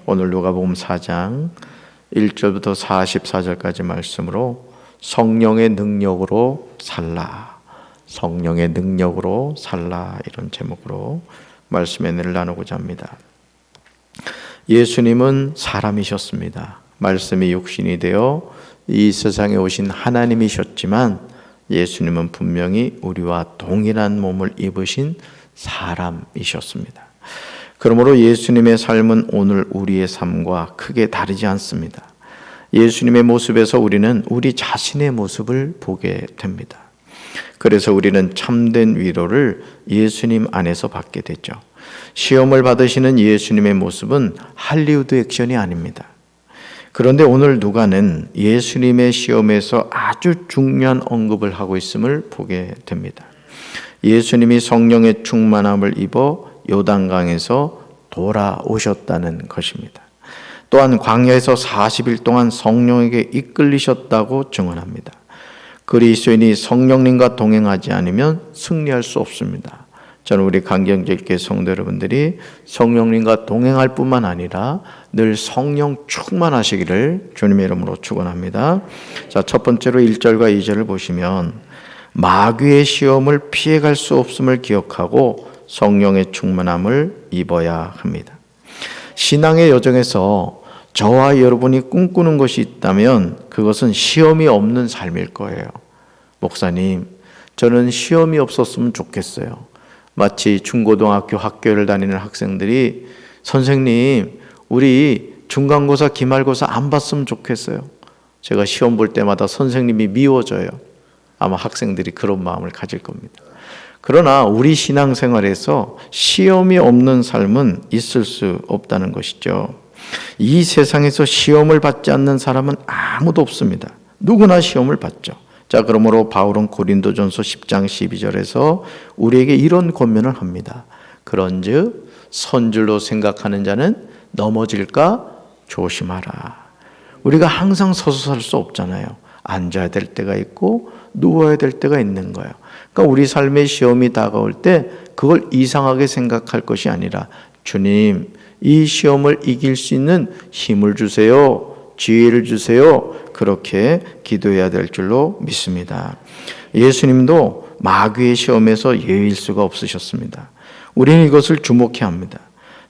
오늘 누가복음 4장 1절부터 44절까지 말씀으로 성령의 능력으로 살라, 성령의 능력으로 살라, 이런 제목으로 말씀의 은혜를 나누고자 합니다. 예수님은 사람이셨습니다. 말씀이 육신이 되어 이 세상에 오신 하나님이셨지만 예수님은 분명히 우리와 동일한 몸을 입으신 사람이셨습니다. 그러므로 예수님의 삶은 오늘 우리의 삶과 크게 다르지 않습니다. 예수님의 모습에서 우리는 우리 자신의 모습을 보게 됩니다. 그래서 우리는 참된 위로를 예수님 안에서 받게 되죠. 시험을 받으시는 예수님의 모습은 할리우드 액션이 아닙니다. 그런데 오늘 누가는 예수님의 시험에서 아주 중요한 언급을 하고 있음을 보게 됩니다. 예수님이 성령의 충만함을 입어 요단강에서 돌아오셨다는 것입니다. 또한 광야에서 40일 동안 성령에게 이끌리셨다고 증언합니다. 그리스도인이 성령님과 동행하지 않으면 승리할 수 없습니다. 저는 우리 강경제일교회 성도 여러분들이 성령님과 동행할 뿐만 아니라 늘 성령 충만하시기를 주님의 이름으로 축원합니다. 자, 첫 번째로 1절과 2절을 보시면 마귀의 시험을 피해갈 수 없음을 기억하고 성령의 충만함을 입어야 합니다. 신앙의 여정에서 저와 여러분이 꿈꾸는 것이 있다면 그것은 시험이 없는 삶일 거예요. 목사님, 저는 시험이 없었으면 좋겠어요. 마치 중고등학교 학교를 다니는 학생들이 선생님, 우리 중간고사, 기말고사 안 봤으면 좋겠어요. 제가 시험 볼 때마다 선생님이 미워져요. 아마 학생들이 그런 마음을 가질 겁니다. 그러나 우리 신앙생활에서 시험이 없는 삶은 있을 수 없다는 것이죠. 이 세상에서 시험을 받지 않는 사람은 아무도 없습니다. 누구나 시험을 받죠. 자, 그러므로 바울은 고린도전서 10장 12절에서 우리에게 이런 권면을 합니다. 그런즉 선줄로 생각하는 자는 넘어질까 조심하라. 우리가 항상 서서 살 수 없잖아요. 앉아야 될 때가 있고 누워야 될 때가 있는 거예요. 그러니까 우리 삶의 시험이 다가올 때 그걸 이상하게 생각할 것이 아니라 주님, 이 시험을 이길 수 있는 힘을 주세요. 지혜를 주세요. 그렇게 기도해야 될 줄로 믿습니다. 예수님도 마귀의 시험에서 예일 수가 없으셨습니다. 우리는 이것을 주목해야 합니다.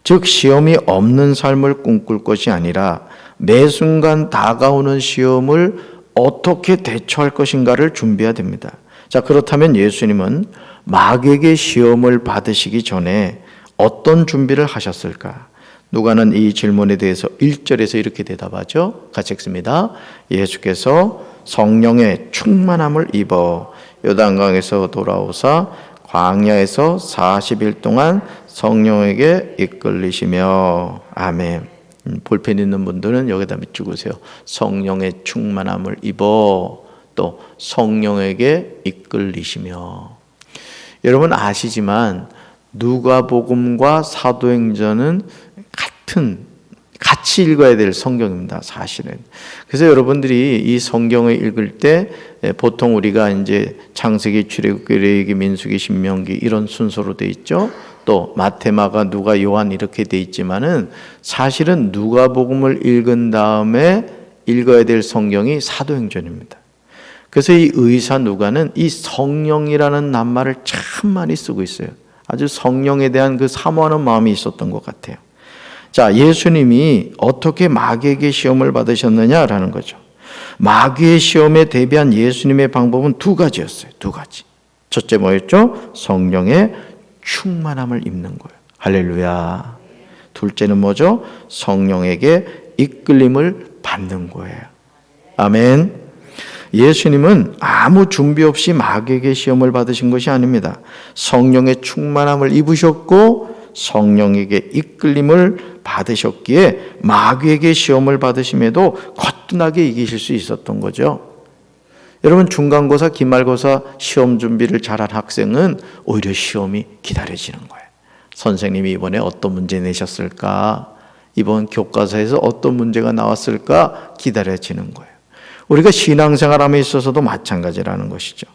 즉 시험이 없는 삶을 꿈꿀 것이 아니라 매 순간 다가오는 시험을 어떻게 대처할 것인가를 준비해야 됩니다. 자, 그렇다면 예수님은 마귀에게 시험을 받으시기 전에 어떤 준비를 하셨을까? 누가는 이 질문에 대해서 1절에서 이렇게 대답하죠. 같이 읽습니다. 예수께서 성령의 충만함을 입어 요단강에서 돌아오사 광야에서 40일 동안 성령에게 이끌리시며. 아멘. 볼펜 있는 분들은 여기다 적으세요. 성령의 충만함을 입어 또 성령에게 이끌리시며. 여러분 아시지만 누가복음과 사도행전은 같이 읽어야 될 성경입니다, 사실은. 그래서 여러분들이 이 성경을 읽을 때 보통 우리가 이제 창세기, 출애굽기, 레위기, 민수기, 신명기 이런 순서로 돼 있죠. 또 마태, 마가, 누가, 요한 이렇게 돼 있지만은 사실은 누가복음을 읽은 다음에 읽어야 될 성경이 사도행전입니다. 그래서 이 의사 누가는 이 성령이라는 낱말을 참 많이 쓰고 있어요. 아주 성령에 대한 그 사모하는 마음이 있었던 것 같아요. 자, 예수님이 어떻게 마귀에게 시험을 받으셨느냐라는 거죠. 마귀의 시험에 대비한 예수님의 방법은 두 가지였어요. 두 가지. 첫째 뭐였죠? 성령의 충만함을 입는 거예요. 할렐루야. 둘째는 뭐죠? 성령에게 이끌림을 받는 거예요. 아멘. 예수님은 아무 준비 없이 마귀에게 시험을 받으신 것이 아닙니다. 성령의 충만함을 입으셨고 성령에게 이끌림을 받으셨기에 마귀에게 시험을 받으심에도 거뜬하게 이기실 수 있었던 거죠. 여러분 중간고사, 기말고사 시험 준비를 잘한 학생은 오히려 시험이 기다려지는 거예요. 선생님이 이번에 어떤 문제 내셨을까? 이번 교과서에서 어떤 문제가 나왔을까? 기다려지는 거예요. 우리가 신앙생활함에 있어서도 마찬가지라는 것이죠.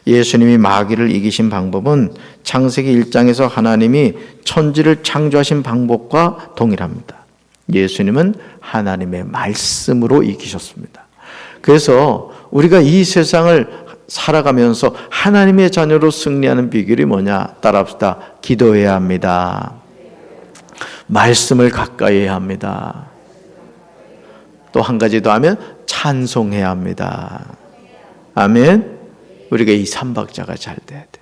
예수님이 마귀를 이기신 방법은 창세기 1장에서 하나님이 천지를 창조하신 방법과 동일합니다. 예수님은 하나님의 말씀으로 이기셨습니다. 그래서 우리가 이 세상을 살아가면서 하나님의 자녀로 승리하는 비결이 뭐냐? 따라합시다. 기도해야 합니다. 말씀을 가까이 해야 합니다. 또 한 가지 더 하면 찬송해야 합니다. 아멘. 우리가 이 삼박자가 잘 돼야 돼.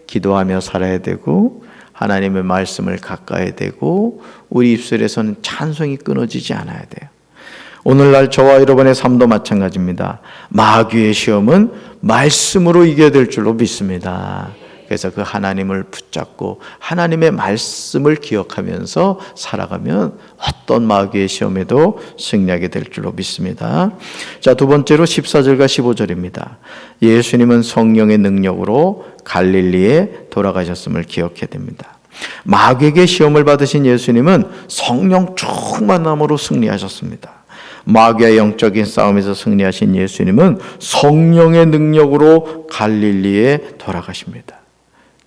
기도하며 살아야 되고, 하나님의 말씀을 가까이 되고, 우리 입술에서는 찬송이 끊어지지 않아야 돼요. 오늘날 저와 여러분의 삶도 마찬가지입니다. 마귀의 시험은 말씀으로 이겨야 될 줄로 믿습니다. 그래서 그 하나님을 붙잡고 하나님의 말씀을 기억하면서 살아가면 어떤 마귀의 시험에도 승리하게 될 줄로 믿습니다. 자, 두 번째로 14절과 15절입니다. 예수님은 성령의 능력으로 갈릴리에 돌아가셨음을 기억해야 됩니다. 마귀에게 시험을 받으신 예수님은 성령 충만함으로 승리하셨습니다. 마귀의 영적인 싸움에서 승리하신 예수님은 성령의 능력으로 갈릴리에 돌아가십니다.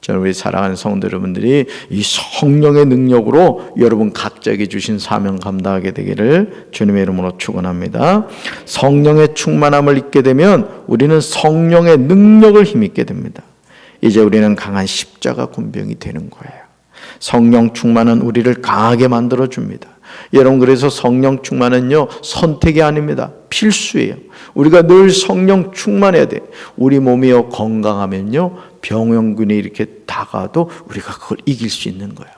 저는 우리 사랑하는 성도 여러분들이 이 성령의 능력으로 여러분 각자에게 주신 사명 감당하게 되기를 주님의 이름으로 축원합니다. 성령의 충만함을 잊게 되면 우리는 성령의 능력을 힘입게 됩니다. 이제 우리는 강한 십자가 군병이 되는 거예요. 성령 충만은 우리를 강하게 만들어 줍니다. 여러분, 그래서 성령 충만은요, 선택이 아닙니다. 필수예요. 우리가 늘 성령 충만해야 돼. 우리 몸이요 건강하면요 병원균이 이렇게 다가도 우리가 그걸 이길 수 있는 거예요.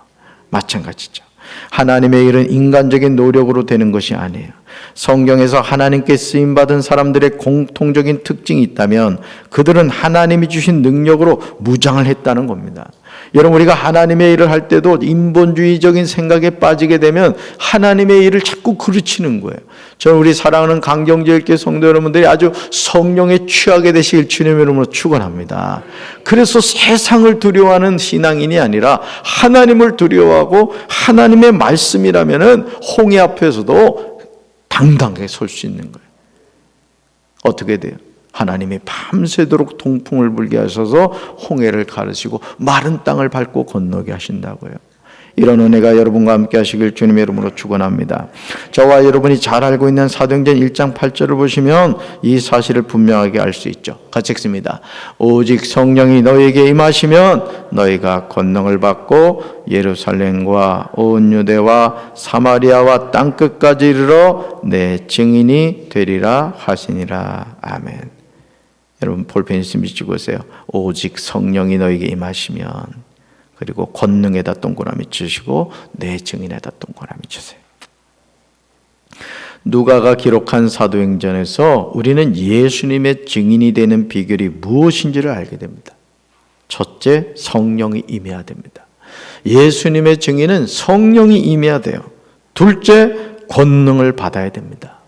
마찬가지죠. 하나님의 일은 인간적인 노력으로 되는 것이 아니에요. 성경에서 하나님께 쓰임받은 사람들의 공통적인 특징이 있다면 그들은 하나님이 주신 능력으로 무장을 했다는 겁니다. 여러분, 우리가 하나님의 일을 할 때도 인본주의적인 생각에 빠지게 되면 하나님의 일을 자꾸 그르치는 거예요. 저는 우리 사랑하는 강경제일교회 성도 여러분들이 아주 성령에 취하게 되시길 주님의 이름으로 축원합니다. 그래서 세상을 두려워하는 신앙인이 아니라 하나님을 두려워하고 하나님의 말씀이라면은 홍해 앞에서도 당당하게 설 수 있는 거예요. 어떻게 돼요? 하나님이 밤새도록 동풍을 불게 하셔서 홍해를 가르시고 마른 땅을 밟고 건너게 하신다고요. 이런 은혜가 여러분과 함께 하시길 주님의 이름으로 축원합니다. 저와 여러분이 잘 알고 있는 사도행전 1장 8절을 보시면 이 사실을 분명하게 알 수 있죠. 같이 읽습니다. 오직 성령이 너희에게 임하시면 너희가 권능을 받고 예루살렘과 온 유대와 사마리아와 땅끝까지 이르러 내 증인이 되리라 하시니라. 아멘. 여러분, 볼펜 있으면 비추고세요. 오직 성령이 너희에게 임하시면, 그리고 권능에다 동그라미 치시고 내 증인에다 동그라미 치세요. 누가가 기록한 사도행전에서 우리는 예수님의 증인이 되는 비결이 무엇인지를 알게 됩니다. 첫째, 성령이 임해야 됩니다. 예수님의 증인은 성령이 임해야 돼요. 둘째, 권능을 받아야 됩니다.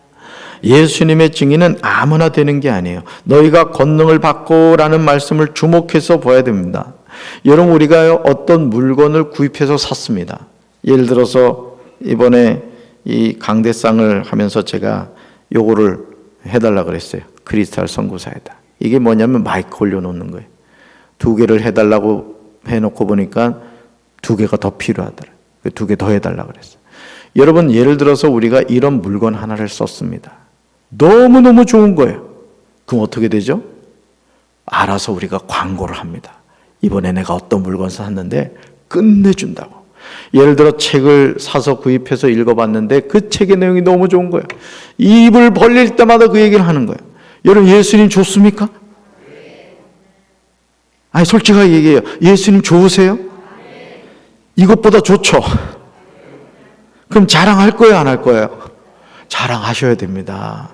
예수님의 증인은 아무나 되는 게 아니에요. 너희가 권능을 받고라는 말씀을 주목해서 봐야 됩니다. 여러분, 우리가 어떤 물건을 구입해서 샀습니다. 예를 들어서 이번에 이 강대상을 하면서 제가 요거를 해달라 그랬어요. 크리스탈 선구사에다. 이게 뭐냐면 마이크 올려놓는 거예요. 2개를 해달라고 해놓고 보니까 2개가 더 필요하더라. 2개 더 해달라 그랬어요. 여러분, 예를 들어서 우리가 이런 물건 하나를 썼습니다. 너무너무 좋은 거예요. 그럼 어떻게 되죠? 알아서 우리가 광고를 합니다. 이번에 내가 어떤 물건 샀는데 끝내준다고. 예를 들어 책을 사서 구입해서 읽어봤는데 그 책의 내용이 너무 좋은 거예요. 입을 벌릴 때마다 그 얘기를 하는 거예요. 여러분, 예수님 좋습니까? 아니, 솔직하게 얘기해요. 예수님 좋으세요? 이것보다 좋죠. 그럼 자랑할 거예요, 안 할 거예요? 자랑하셔야 됩니다.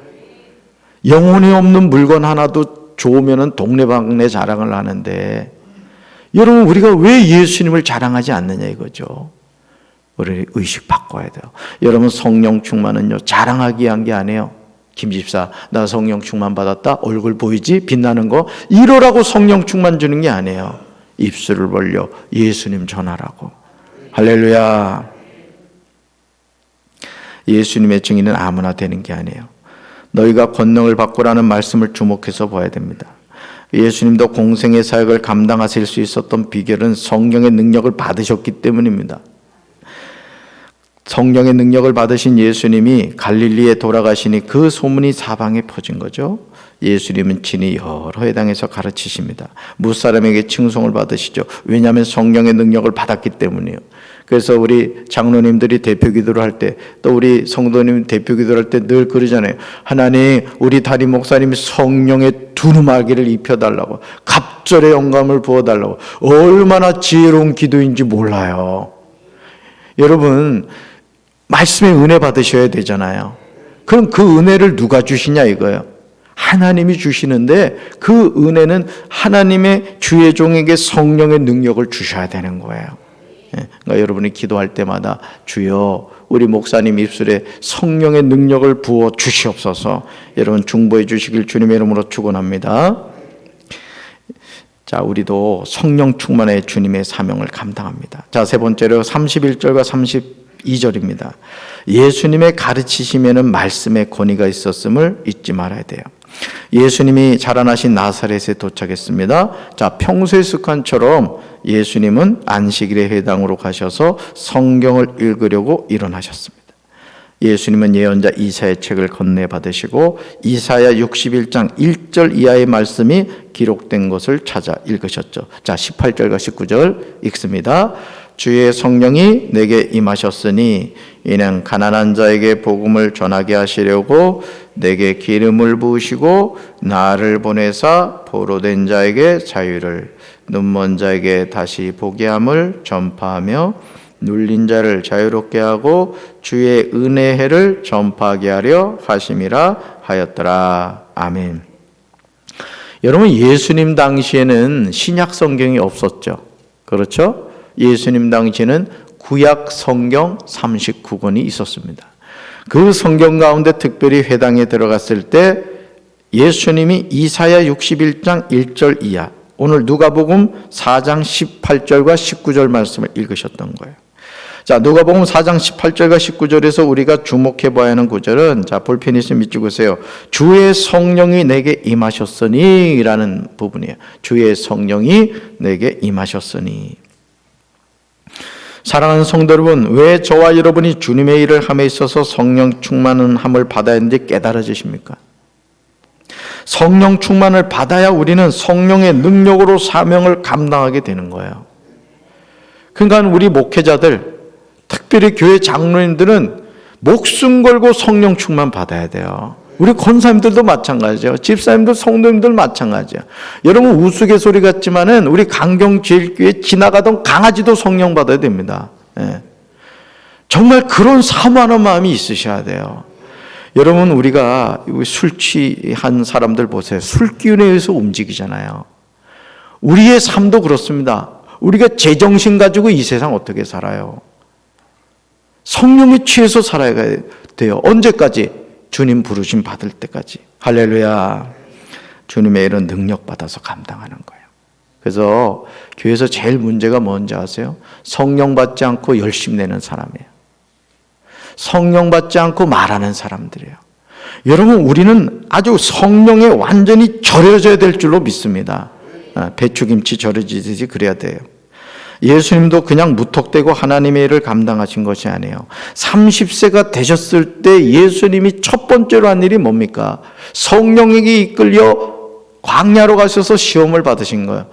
영혼이 없는 물건 하나도 좋으면 동네방네 자랑을 하는데, 여러분, 우리가 왜 예수님을 자랑하지 않느냐 이거죠. 우리 의식 바꿔야 돼요. 여러분, 성령 충만은요, 자랑하기 위한 게 아니에요. 김집사, 나 성령 충만 받았다. 얼굴 보이지? 빛나는 거. 이러라고 성령 충만 주는 게 아니에요. 입술을 벌려 예수님 전하라고. 할렐루야. 예수님의 증인은 아무나 되는 게 아니에요. 너희가 권능을 받고라는 말씀을 주목해서 봐야 됩니다. 예수님도 공생의 사역을 감당하실 수 있었던 비결은 성령의 능력을 받으셨기 때문입니다. 성령의 능력을 받으신 예수님이 갈릴리에 돌아가시니 그 소문이 사방에 퍼진 거죠. 예수님은 친히 여러 회당에서 가르치십니다. 무사람에게 칭송을 받으시죠. 왜냐하면 성령의 능력을 받았기 때문이에요. 그래서 우리 장로님들이 대표 기도를 할 때, 또 우리 성도님 대표 기도를 할 때 늘 그러잖아요. 하나님, 우리 담임 목사님이 성령의 두루마기를 입혀달라고, 갑절의 영감을 부어달라고. 얼마나 지혜로운 기도인지 몰라요. 여러분, 말씀의 은혜 받으셔야 되잖아요. 그럼 그 은혜를 누가 주시냐 이거예요. 하나님이 주시는데 그 은혜는 하나님의 주의 종에게 성령의 능력을 주셔야 되는 거예요. 그러니까 여러분이 기도할 때마다 주여 우리 목사님 입술에 성령의 능력을 부어 주시옵소서. 여러분 중보해 주시길 주님의 이름으로 축원합니다. 자, 우리도 성령 충만의 주님의 사명을 감당합니다. 자, 세 번째로 31절과 32절입니다. 예수님의 가르치심에는 말씀의 권위가 있었음을 잊지 말아야 돼요. 예수님이 자라나신 나사렛에 도착했습니다. 자, 평소의 습관처럼 예수님은 안식일에 회당으로 가셔서 성경을 읽으려고 일어나셨습니다. 예수님은 예언자 이사야의 책을 건네받으시고 이사야 61장 1절 이하의 말씀이 기록된 것을 찾아 읽으셨죠. 자, 18절과 19절 읽습니다. 주의 성령이 내게 임하셨으니 이는 가난한 자에게 복음을 전하게 하시려고 내게 기름을 부으시고 나를 보내사 포로된 자에게 자유를, 눈먼 자에게 다시 보게 함을 전파하며 눌린 자를 자유롭게 하고 주의 은혜의 해를 전파하게 하려 하심이라 하였더라. 아멘. 여러분, 예수님 당시에는 신약 성경이 없었죠. 그렇죠? 예수님 당시에는 구약 성경 39권이 있었습니다. 그 성경 가운데 특별히 회당에 들어갔을 때 예수님이 이사야 61장 1절 이하, 오늘 누가복음 4장 18절과 19절 말씀을 읽으셨던 거예요. 자, 누가복음 4장 18절과 19절에서 우리가 주목해 봐야 하는 구절은, 자, 볼펜 있으면 찍으세요. 주의 성령이 내게 임하셨으니 라는 부분이에요. 주의 성령이 내게 임하셨으니. 사랑하는 성도 여러분, 왜 저와 여러분이 주님의 일을 함에 있어서 성령 충만한 함을 받아야 하는지 깨달아지십니까? 성령 충만을 받아야 우리는 성령의 능력으로 사명을 감당하게 되는 거예요. 그러니까 우리 목회자들, 특별히 교회 장로님들은 목숨 걸고 성령 충만 받아야 돼요. 우리 권사님들도 마찬가지예요. 집사님들, 성도님들 마찬가지예요. 여러분 우스갯소리 같지만은 우리 강경제일교회 지나가던 강아지도 성령 받아야 됩니다. 예. 정말 그런 사모하는 마음이 있으셔야 돼요. 여러분, 우리가 술 취한 사람들 보세요. 술 기운에 의해서 움직이잖아요. 우리의 삶도 그렇습니다. 우리가 제정신 가지고 이 세상 어떻게 살아요? 성령에 취해서 살아야 돼요. 언제까지? 주님 부르심 받을 때까지. 할렐루야. 주님의 이런 능력 받아서 감당하는 거예요. 그래서 교회에서 제일 문제가 뭔지 아세요? 성령 받지 않고 열심 내는 사람이에요. 성령 받지 않고 말하는 사람들이에요. 여러분, 우리는 아주 성령에 완전히 절여져야 될 줄로 믿습니다. 배추김치 절여지듯이 그래야 돼요. 예수님도 그냥 무턱대고 하나님의 일을 감당하신 것이 아니에요. 30세가 되셨을 때 예수님이 첫 번째로 한 일이 뭡니까? 성령에게 이끌려 광야로 가셔서 시험을 받으신 거예요.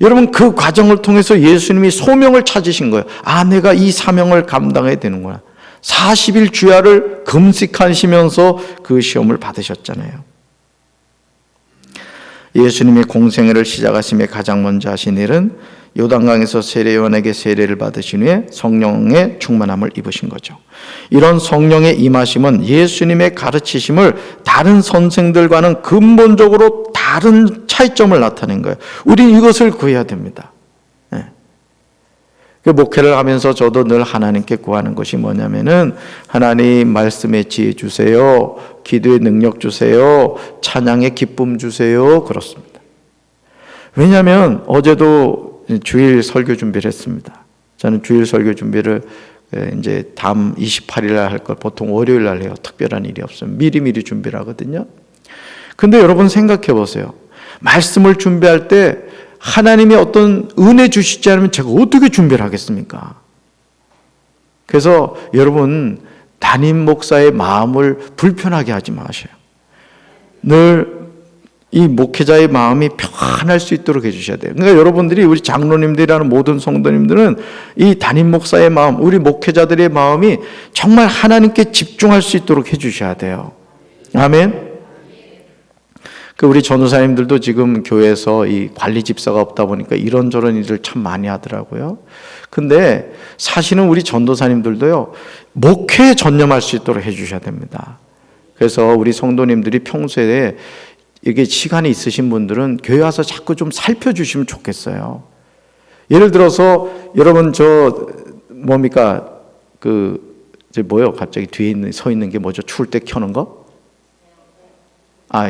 여러분, 그 과정을 통해서 예수님이 소명을 찾으신 거예요. 아, 내가 이 사명을 감당해야 되는구나. 40일 주야를 금식하시면서 그 시험을 받으셨잖아요. 예수님이 공생애를 시작하심에 가장 먼저 하신 일은 요단강에서 세례요한에게 세례를 받으신 후에 성령의 충만함을 입으신 거죠. 이런 성령의 임하심은 예수님의 가르치심을 다른 선생들과는 근본적으로 다른 차이점을 나타낸 거예요. 우리는 이것을 구해야 됩니다. 그 목회를 하면서 저도 늘 하나님께 구하는 것이 뭐냐면은, 하나님 말씀에 지혜 주세요, 기도의 능력 주세요, 찬양의 기쁨 주세요. 그렇습니다. 왜냐하면 어제도 주일 설교 준비를 했습니다. 저는 주일 설교 준비를 이제 다음 28일 날 할 걸 보통 월요일 날 해요. 특별한 일이 없으면 미리미리 준비를 하거든요. 근데 여러분 생각해 보세요. 말씀을 준비할 때 하나님이 어떤 은혜 주시지 않으면 제가 어떻게 준비를 하겠습니까? 그래서 여러분, 담임 목사의 마음을 불편하게 하지 마셔요. 늘 이 목회자의 마음이 편할 수 있도록 해주셔야 돼요. 그러니까 여러분들이, 우리 장로님들이라는 모든 성도님들은 이 담임 목사의 마음, 우리 목회자들의 마음이 정말 하나님께 집중할 수 있도록 해주셔야 돼요. 아멘. 우리 전도사님들도 지금 교회에서 이 관리 집사가 없다 보니까 이런저런 일을 참 많이 하더라고요. 근데 사실은 우리 전도사님들도요, 목회에 전념할 수 있도록 해주셔야 됩니다. 그래서 우리 성도님들이 평소에 이게 시간이 있으신 분들은 교회 와서 자꾸 좀 살펴주시면 좋겠어요. 예를 들어서 여러분, 뭡니까? 뭐요? 갑자기 뒤에 서 있는 게 뭐죠? 추울 때 켜는 거?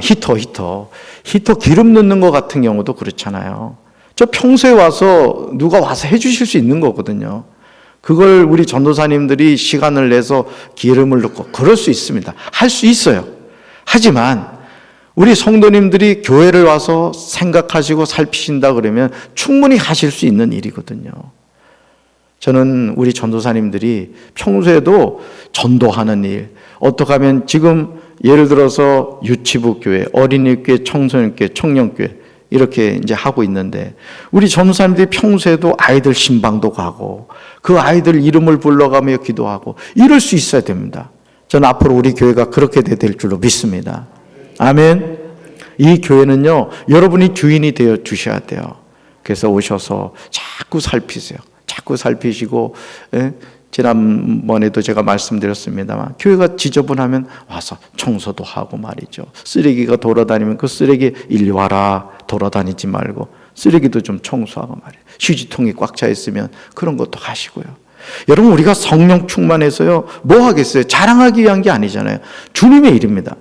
히터 기름 넣는 것 같은 경우도 그렇잖아요. 저 평소에 와서 누가 와서 해주실 수 있는 거거든요. 그걸 우리 전도사님들이 시간을 내서 기름을 넣고 그럴 수 있습니다. 할 수 있어요. 하지만 우리 성도님들이 교회를 와서 생각하시고 살피신다 그러면 충분히 하실 수 있는 일이거든요. 저는 우리 전도사님들이 평소에도 전도하는 일, 어떻게 하면 지금 예를 들어서 유치부 교회, 어린이교회, 청소년교회, 청년교회 이렇게 이제 하고 있는데, 우리 전도사님들이 평소에도 아이들 신방도 가고 그 아이들 이름을 불러가며 기도하고 이럴 수 있어야 됩니다. 저는 앞으로 우리 교회가 그렇게 될 줄로 믿습니다. 아멘. 이 교회는요, 여러분이 주인이 되어 주셔야 돼요. 그래서 오셔서 자꾸 살피세요. 자꾸 살피시고, 지난번에도 제가 말씀드렸습니다만, 교회가 지저분하면 와서 청소도 하고 말이죠. 쓰레기가 돌아다니면 그 쓰레기 일리 와라, 돌아다니지 말고 쓰레기도 좀 청소하고 말이에요. 휴지통이 꽉 차 있으면 그런 것도 하시고요. 여러분, 우리가 성령 충만해서요, 뭐 하겠어요? 자랑하기 위한 게 아니잖아요. 주님의 일입니다.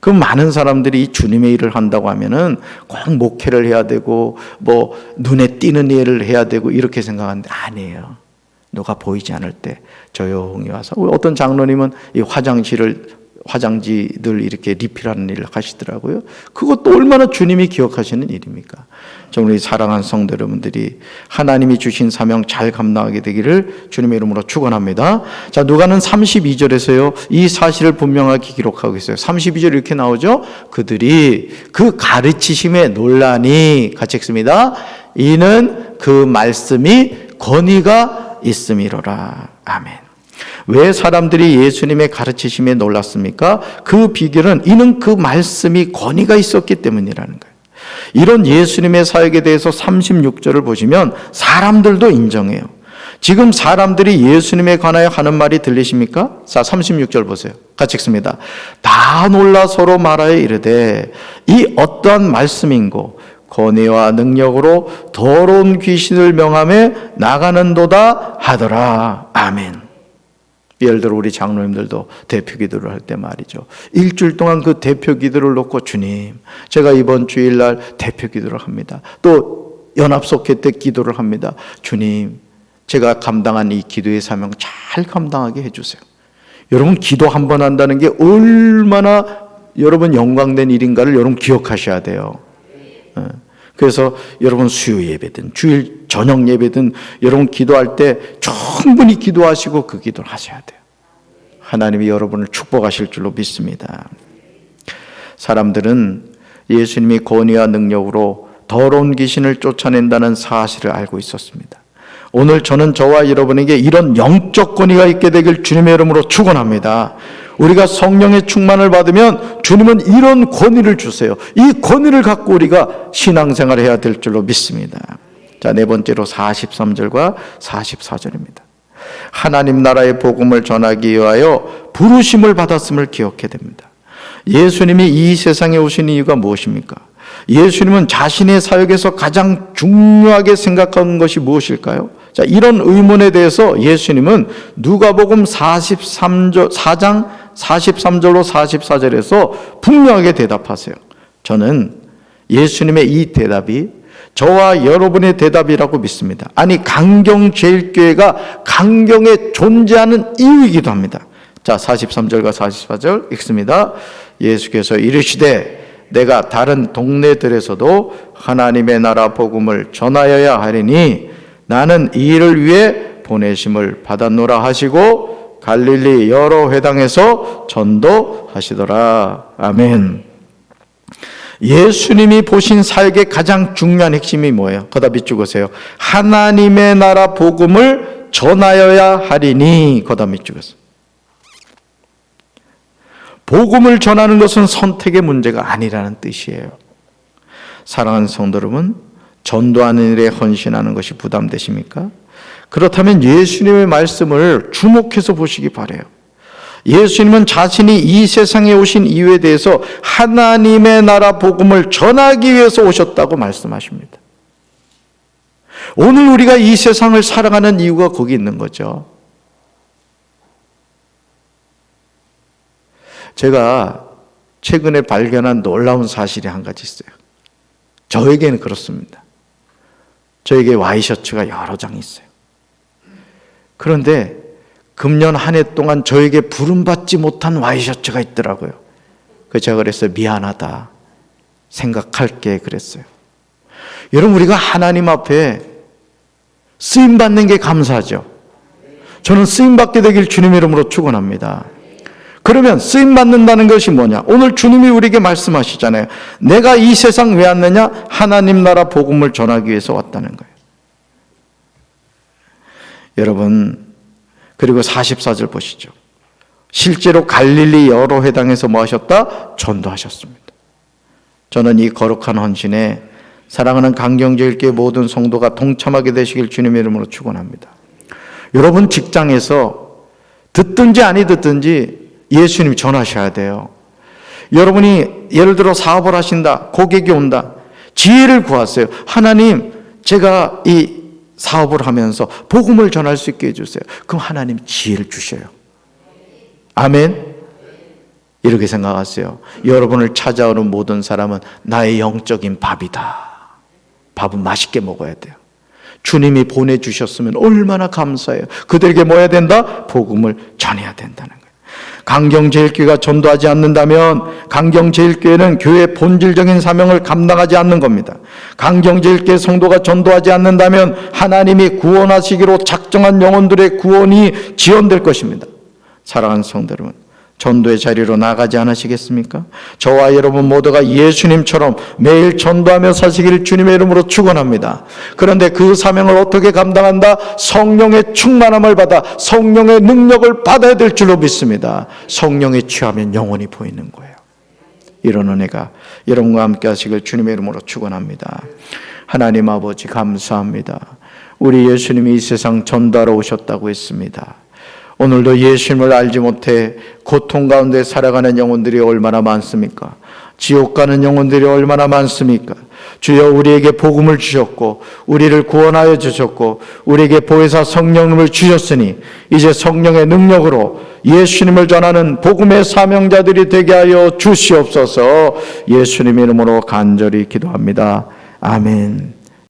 그 많은 사람들이 이 주님의 일을 한다고 하면은 꼭 목회를 해야 되고 뭐 눈에 띄는 일을 해야 되고 이렇게 생각하는데 아니에요. 누가 보이지 않을 때 조용히 와서, 어떤 장로님은 이 화장지들 이렇게 리필하는 일을 하시더라고요. 그것도 얼마나 주님이 기억하시는 일입니까? 우리 사랑하는 성도 여러분들이 하나님이 주신 사명 잘 감당하게 되기를 주님의 이름으로 축원합니다. 자, 누가는 32절에서요 이 사실을 분명하게 기록하고 있어요. 32절 이렇게 나오죠. 그들이 그 가르치심에 논란이, 같이 읽습니다. 이는 그 말씀이 권위가 있음이로라. 아멘. 왜 사람들이 예수님의 가르치심에 놀랐습니까? 그 비결은 이는 그 말씀이 권위가 있었기 때문이라는 거예요. 이런 예수님의 사역에 대해서 36절을 보시면 사람들도 인정해요. 지금 사람들이 예수님에 관하여 하는 말이 들리십니까? 자, 36절 보세요. 같이 읽습니다. 다 놀라 서로 말하여 이르되 이 어떠한 말씀인고 권위와 능력으로 더러운 귀신을 명함에 나가는도다 하더라. 아멘. 예를 들어 우리 장로님들도 대표 기도를 할 때 말이죠, 일주일 동안 그 대표 기도를 놓고 주님, 제가 이번 주일날 대표 기도를 합니다. 또 연합속회 때 기도를 합니다. 주님, 제가 감당한 이 기도의 사명 잘 감당하게 해주세요. 여러분, 기도 한 번 한다는 게 얼마나 여러분 영광된 일인가를 여러분 기억하셔야 돼요. 그래서 여러분 수요 예배든 주일 저녁 예배든 여러분 기도할 때 충분히 기도하시고 그 기도를 하셔야 돼요. 하나님이 여러분을 축복하실 줄로 믿습니다. 사람들은 예수님이 권위와 능력으로 더러운 귀신을 쫓아낸다는 사실을 알고 있었습니다. 오늘 저는 저와 여러분에게 이런 영적 권위가 있게 되길 주님의 이름으로 축원합니다. 우리가 성령의 충만을 받으면 주님은 이런 권위를 주세요. 이 권위를 갖고 우리가 신앙생활을 해야 될 줄로 믿습니다. 자, 네 번째로 43절과 44절입니다. 하나님 나라의 복음을 전하기 위하여 부르심을 받았음을 기억해야 됩니다. 예수님이 이 세상에 오신 이유가 무엇입니까? 예수님은 자신의 사역에서 가장 중요하게 생각한 것이 무엇일까요? 자, 이런 의문에 대해서 예수님은 누가복음 4장 43절로 44절에서 분명하게 대답하세요. 저는 예수님의 이 대답이 저와 여러분의 대답이라고 믿습니다. 아니, 강경제일교회가 강경에 존재하는 이유이기도 합니다. 자, 43절과 44절 읽습니다. 예수께서 이르시되 내가 다른 동네들에서도 하나님의 나라 복음을 전하여야 하리니 나는 이 일을 위해 보내심을 받았노라 하시고 갈릴리 여러 회당에서 전도하시더라. 아멘. 예수님이 보신 사역의 가장 중요한 핵심이 뭐예요? 거다 비추고세요. 하나님의 나라 복음을 전하여야 하리니. 거다 비추고세요. 복음을 전하는 것은 선택의 문제가 아니라는 뜻이에요. 사랑하는 성도 여러분, 전도하는 일에 헌신하는 것이 부담되십니까? 그렇다면 예수님의 말씀을 주목해서 보시기 바라요. 예수님은 자신이 이 세상에 오신 이유에 대해서 하나님의 나라 복음을 전하기 위해서 오셨다고 말씀하십니다. 오늘 우리가 이 세상을 살아가는 이유가 거기 있는 거죠. 제가 최근에 발견한 놀라운 사실이 한 가지 있어요. 저에게는 그렇습니다. 저에게 와이셔츠가 여러 장 있어요. 그런데 금년 한 해 동안 저에게 부름받지 못한 와이셔츠가 있더라고요. 그래서 제가 그랬어요. 미안하다. 생각할게 그랬어요. 여러분, 우리가 하나님 앞에 쓰임받는 게 감사하죠. 저는 쓰임받게 되길 주님의 이름으로 축원합니다. 그러면 쓰임받는다는 것이 뭐냐? 오늘 주님이 우리에게 말씀하시잖아요. 내가 이 세상 왜 왔느냐? 하나님 나라 복음을 전하기 위해서 왔다는 거예요. 여러분, 그리고 44절 보시죠. 실제로 갈릴리 여러 회당에서 뭐 하셨다? 전도하셨습니다. 저는 이 거룩한 헌신에 사랑하는 강경제일교회 모든 성도가 동참하게 되시길 주님의 이름으로 축원합니다. 여러분, 직장에서 듣든지 아니 듣든지 예수님 전하셔야 돼요. 여러분이 예를 들어 사업을 하신다. 고객이 온다. 지혜를 구하세요. 하나님, 제가 이 사업을 하면서 복음을 전할 수 있게 해주세요. 그럼 하나님 지혜를 주셔요. 아멘. 이렇게 생각하세요. 여러분을 찾아오는 모든 사람은 나의 영적인 밥이다. 밥은 맛있게 먹어야 돼요. 주님이 보내주셨으면 얼마나 감사해요. 그들에게 뭐 해야 된다? 복음을 전해야 된다는 거예요. 강경제일교회가 전도하지 않는다면 강경제일교회는 교회의 본질적인 사명을 감당하지 않는 겁니다. 강경제일교회 성도가 전도하지 않는다면 하나님이 구원하시기로 작정한 영혼들의 구원이 지연될 것입니다. 사랑하는 성도 여러분, 전도의 자리로 나가지 않으시겠습니까? 저와 여러분 모두가 예수님처럼 매일 전도하며 사시기를 주님의 이름으로 축원합니다. 그런데 그 사명을 어떻게 감당한다? 성령의 충만함을 받아 성령의 능력을 받아야 될 줄로 믿습니다. 성령에 취하면 영원히 보이는 거예요. 이런 은혜가 여러분과 함께 하시길 주님의 이름으로 축원합니다. 하나님 아버지 감사합니다. 우리 예수님이 이 세상 전도하러 오셨다고 했습니다. 오늘도 예수님을 알지 못해 고통 가운데 살아가는 영혼들이 얼마나 많습니까? 지옥 가는 영혼들이 얼마나 많습니까? 주여, 우리에게 복음을 주셨고 우리를 구원하여 주셨고 우리에게 보혜사 성령님을 주셨으니 이제 성령의 능력으로 예수님을 전하는 복음의 사명자들이 되게 하여 주시옵소서. 예수님의 이름으로 간절히 기도합니다. 아멘.